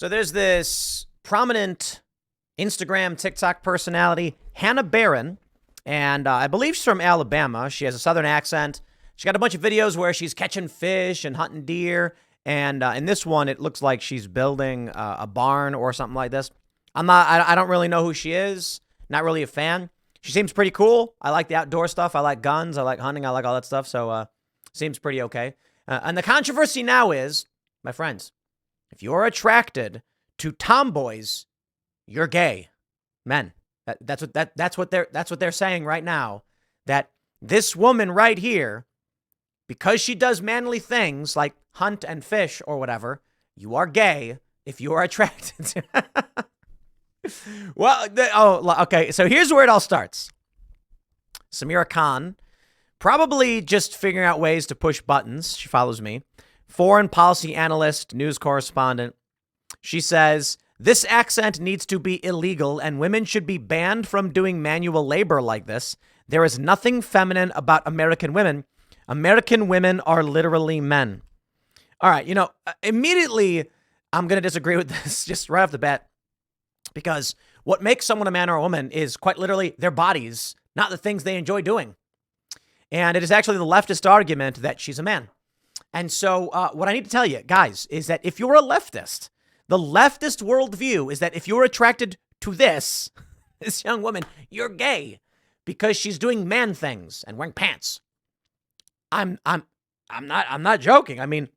So there's this prominent Instagram, TikTok personality, Hannah Barron, and I believe she's from Alabama. She has a southern accent. She got a bunch of videos where she's catching fish and hunting deer. And in this one, it looks like she's building a barn or something like this. I don't really know who she is. Not really a fan. She seems pretty cool. I like the outdoor stuff. I like guns. I like hunting. I like all that stuff. So seems pretty okay. And the controversy now is, my friends, if you're attracted to tomboys, you're gay. Men. That's what they're saying right now. That this woman right here, because she does manly things like hunt and fish or whatever, you are gay if you are attracted to. Well, okay. So here's where it all starts. Samira Khan, probably just figuring out ways to push buttons. She follows me. Foreign policy analyst, news correspondent. She says, this accent needs to be illegal and women should be banned from doing manual labor like this. There is nothing feminine about American women. American women are literally men. All right, immediately I'm going to disagree with this just right off the bat, because what makes someone a man or a woman is quite literally their bodies, not the things they enjoy doing. And it is actually the leftist argument that she's a man. And so what I need to tell you, guys, is that if you're a leftist, the leftist worldview is that if you're attracted to this young woman, you're gay because she's doing man things and wearing pants. I'm not joking. I mean,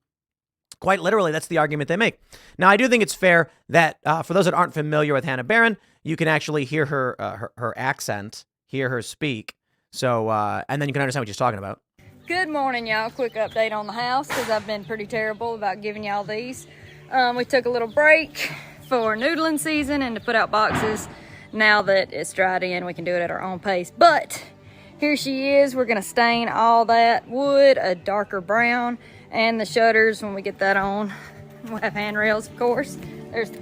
quite literally, that's the argument they make. Now, I do think it's fair that for those that aren't familiar with Hannah Barron, you can actually hear her accent, hear her speak. So, and then you can understand what she's talking about. Good morning, y'all. Quick update on the house because I've been pretty terrible about giving y'all these. We took a little break for noodling season and to put out boxes. Now that it's dried in, we can do it at our own pace. But here she is. We're going to stain all that wood a darker brown, and the shutters, when we get that on, we'll have handrails, of course.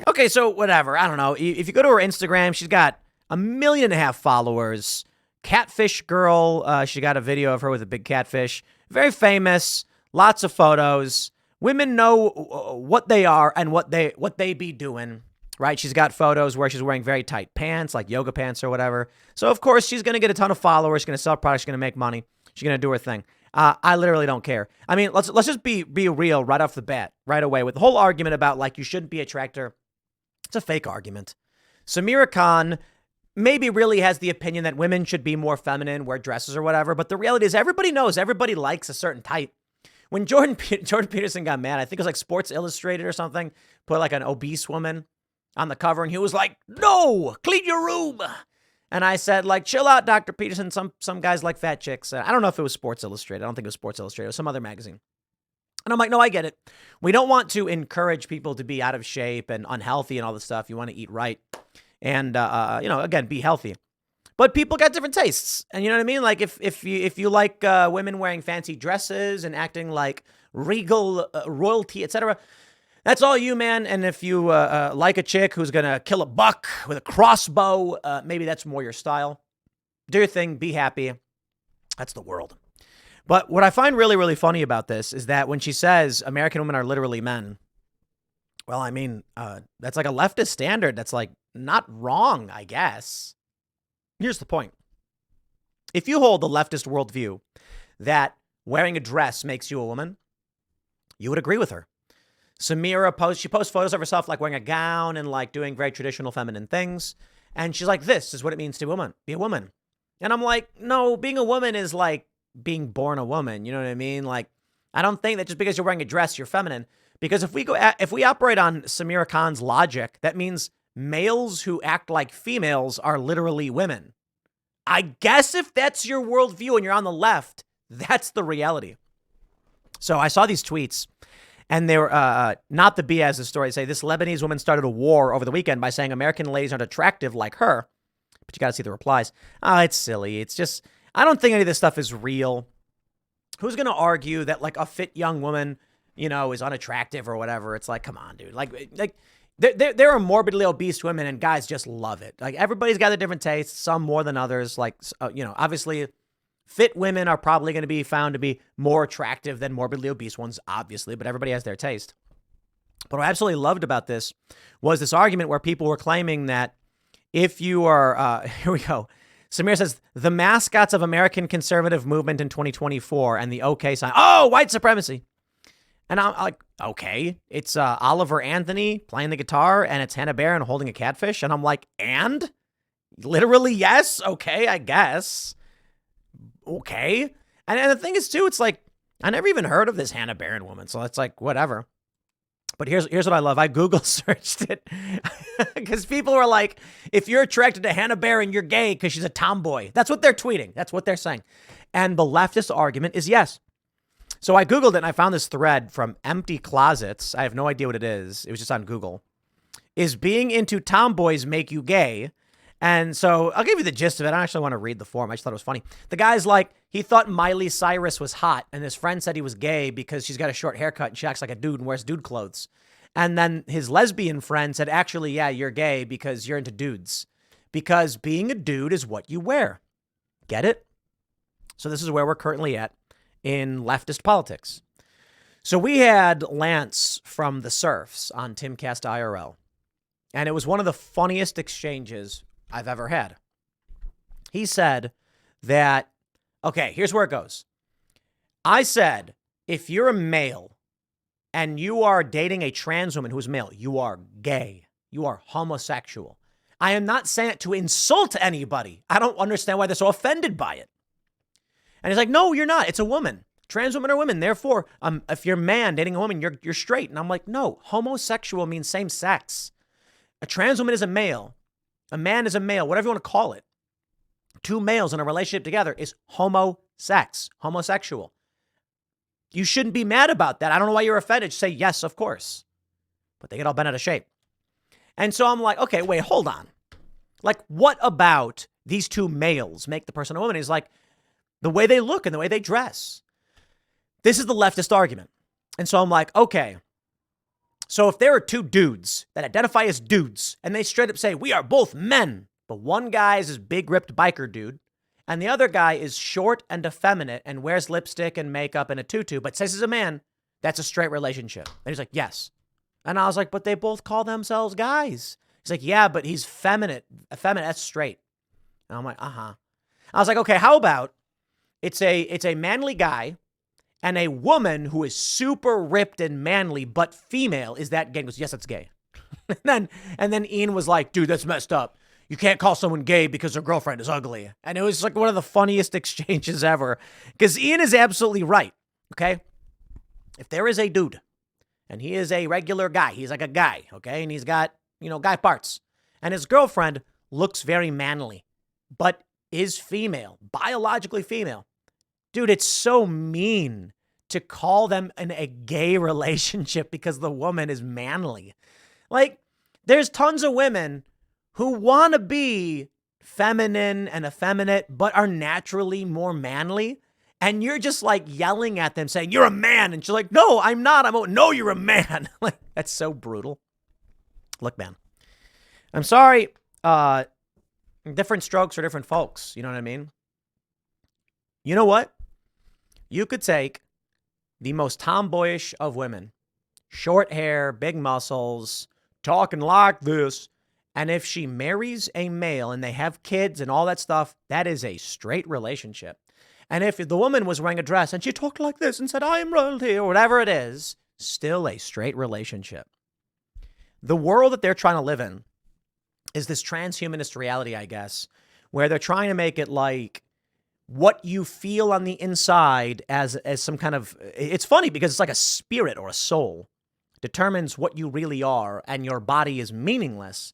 Okay, so whatever. I don't know. If you go to her Instagram, she's got 1.5 million followers. Catfish girl. She got a video of her with a big catfish. Very famous. Lots of photos. Women know what they are and what they be doing, right? She's got photos where she's wearing very tight pants, like yoga pants or whatever. So, of course, she's going to get a ton of followers. She's going to sell products. She's going to make money. She's going to do her thing. I literally don't care. I mean, let's just be real right off the bat, right away, with the whole argument about, like, you shouldn't be attracted. It's a fake argument. Samira Khan maybe really has the opinion that women should be more feminine, wear dresses or whatever. But the reality is everybody knows everybody likes a certain type. When Jordan Peterson got mad, I think it was like Sports Illustrated or something, put like an obese woman on the cover, and he was like, no, clean your room. And I said, like, chill out, Dr. Peterson. Some guys like fat chicks. I don't know if it was Sports Illustrated. I don't think it was Sports Illustrated. It was some other magazine. And I'm like, no, I get it. We don't want to encourage people to be out of shape and unhealthy and all this stuff. You want to eat right. And, again, be healthy. But people got different tastes. And you know what I mean? Like, if you like women wearing fancy dresses and acting like regal royalty, etc., that's all you, man. And if you like a chick who's going to kill a buck with a crossbow, maybe that's more your style. Do your thing. Be happy. That's the world. But what I find really, really funny about this is that when she says American women are literally men, well, I mean, that's like a leftist standard. That's like not wrong, I guess. Here's the point. If you hold the leftist worldview that wearing a dress makes you a woman, you would agree with her. Samira posts photos of herself like wearing a gown and like doing very traditional feminine things. And she's like, this is what it means to be a woman. And I'm like, no, being a woman is like being born a woman. You know what I mean? Like, I don't think that just because you're wearing a dress, you're feminine. Because if we operate on Samira Khan's logic, that means males who act like females are literally women. I guess if that's your worldview and you're on the left, that's the reality. So I saw these tweets, and they were not the BS the story. They say this Lebanese woman started a war over the weekend by saying American ladies aren't attractive like her. But you got to see the replies. Oh, it's silly. It's just, I don't think any of this stuff is real. Who's going to argue that like a fit young woman, is unattractive or whatever? It's like, come on, dude. Like there are morbidly obese women and guys just love it. Like everybody's got their different tastes, some more than others. Like, obviously fit women are probably going to be found to be more attractive than morbidly obese ones, obviously, but everybody has their taste. But what I absolutely loved about this was this argument where people were claiming that if you are, here we go. Samira says, the mascots of American conservative movement in 2024 and the OK sign. Oh, white supremacy. And I'm like, okay, it's Oliver Anthony playing the guitar and it's Hannah Barron holding a catfish. And I'm like, and? Literally, yes. Okay, I guess. Okay. And the thing is, too, it's like, I never even heard of this Hannah Barron woman. So it's like, whatever. But here's what I love. I Google searched it because people were like, if you're attracted to Hannah Barron, you're gay because she's a tomboy. That's what they're tweeting. That's what they're saying. And the leftist argument is yes. So I Googled it and I found this thread from Empty Closets. I have no idea what it is. It was just on Google. Is being into tomboys make you gay? And so I'll give you the gist of it. I don't actually want to read the form. I just thought it was funny. The guy's like, he thought Miley Cyrus was hot, and his friend said he was gay because she's got a short haircut and she acts like a dude and wears dude clothes. And then his lesbian friend said, actually, yeah, you're gay because you're into dudes. Because being a dude is what you wear. Get it? So this is where we're currently at in leftist politics. So we had Lance from the Surfs on Timcast IRL. And it was one of the funniest exchanges I've ever had. He said that, okay, here's where it goes. I said, if you're a male and you are dating a trans woman who's male, you are gay. You are homosexual. I am not saying it to insult anybody. I don't understand why they're so offended by it. And he's like, no, you're not. It's a woman. Trans women are women. Therefore, if you're a man dating a woman, you're straight. And I'm like, no, homosexual means same sex. A trans woman is a male. A man is a male, whatever you want to call it. Two males in a relationship together is homosexual. You shouldn't be mad about that. I don't know why you're offended. Just say, yes, of course. But they get all bent out of shape. And so I'm like, okay, wait, hold on. Like, what about these two males make the person a woman? He's like, the way they look and the way they dress. This is the leftist argument. And so I'm like, okay. So if there are two dudes that identify as dudes and they straight up say, we are both men, but one guy is this big ripped biker dude and the other guy is short and effeminate and wears lipstick and makeup and a tutu, but says he's a man, that's a straight relationship. And he's like, yes. And I was like, but they both call themselves guys. He's like, yeah, but he's effeminate, that's straight. And I'm like, uh-huh. I was like, okay, how about it's a manly guy and a woman who is super ripped and manly, but female, is that gay? He goes, yes, that's gay. and then Ian was like, dude, that's messed up. You can't call someone gay because their girlfriend is ugly. And it was like one of the funniest exchanges ever. Because Ian is absolutely right. Okay. If there is a dude and he is a regular guy, he's like a guy. Okay. And he's got, guy parts. And his girlfriend looks very manly, but is female, biologically female. Dude, it's so mean to call them in a gay relationship because the woman is manly. Like, there's tons of women who want to be feminine and effeminate, but are naturally more manly. And you're just like yelling at them saying, you're a man. And she's like, no, I'm not. No, you're a man. Like, that's so brutal. Look, man, I'm sorry. Different strokes for different folks. You know what I mean? You know what? You could take the most tomboyish of women, short hair, big muscles, talking like this, and if she marries a male and they have kids and all that stuff, that is a straight relationship. And if the woman was wearing a dress and she talked like this and said, I am royalty, or whatever it is, still a straight relationship. The world that they're trying to live in is this transhumanist reality, I guess, where they're trying to make it like what you feel on the inside as some kind of, it's funny because it's like a spirit or a soul determines what you really are and your body is meaningless.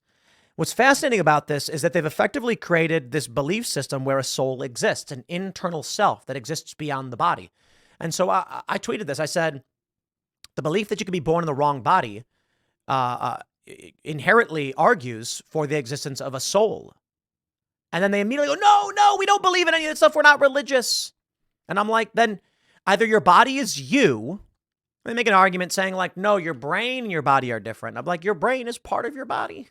What's fascinating about this is that they've effectively created this belief system where a soul exists, an internal self that exists beyond the body. And so I tweeted this. I said, the belief that you could be born in the wrong body inherently argues for the existence of a soul. And then they immediately go, no, we don't believe in any of that stuff. We're not religious. And I'm like, then either your body is you. They make an argument saying like, no, your brain and your body are different. I'm like, your brain is part of your body.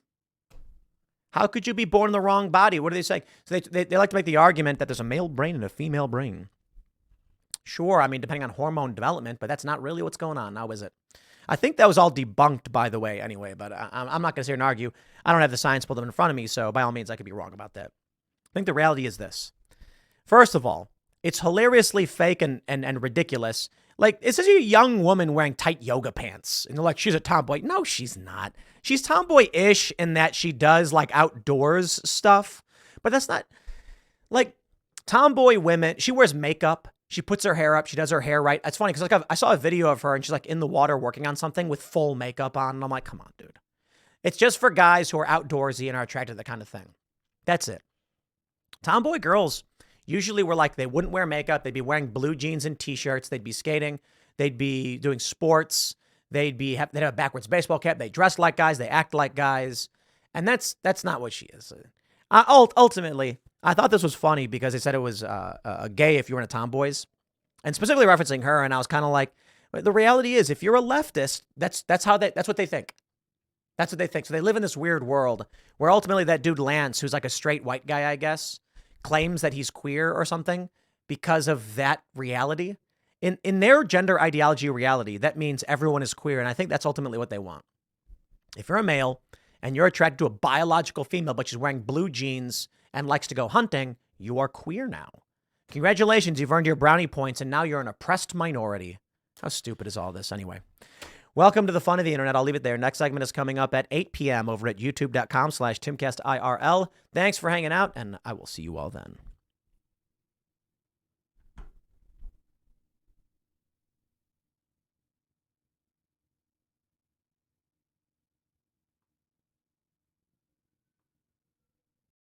How could you be born in the wrong body? What are they saying? So they like to make the argument that there's a male brain and a female brain. Sure, I mean, depending on hormone development, but that's not really what's going on now, is it? I think that was all debunked, by the way, anyway, but I'm not going to sit here and argue. I don't have the science pulled up in front of me, so by all means, I could be wrong about that. I think the reality is this. First of all, it's hilariously fake and ridiculous. Like, is this a young woman wearing tight yoga pants? And they're like, she's a tomboy. No, she's not. She's tomboy-ish in that she does, like, outdoors stuff. But that's not, like, tomboy women. She wears makeup. She puts her hair up. She does her hair right. It's funny because, like, I saw a video of her and she's, like, in the water working on something with full makeup on. And I'm like, come on, dude. It's just for guys who are outdoorsy and are attracted to that kind of thing. That's it. Tomboy girls usually were like, they wouldn't wear makeup. They'd be wearing blue jeans and t-shirts. They'd be skating. They'd be doing sports. They'd have a backwards baseball cap. They dress like guys. They act like guys. And that's not what she is. Ultimately, I thought this was funny because they said it was gay if you were in a Tomboys. And specifically referencing her. And I was kind of like, the reality is, if you're a leftist, that's what they think. That's what they think. So they live in this weird world where ultimately that dude Lance, who's like a straight white guy, I guess, claims that he's queer or something because of that reality. In their gender ideology reality, that means everyone is queer. And I think that's ultimately what they want. If you're a male and you're attracted to a biological female, but she's wearing blue jeans and likes to go hunting, you are queer now. Congratulations, you've earned your brownie points, and now you're an oppressed minority. How stupid is all this anyway? Welcome to the fun of the internet. I'll leave it there. Next segment is coming up at 8 p.m. over at youtube.com/TimcastIRL. Thanks for hanging out, and I will see you all then.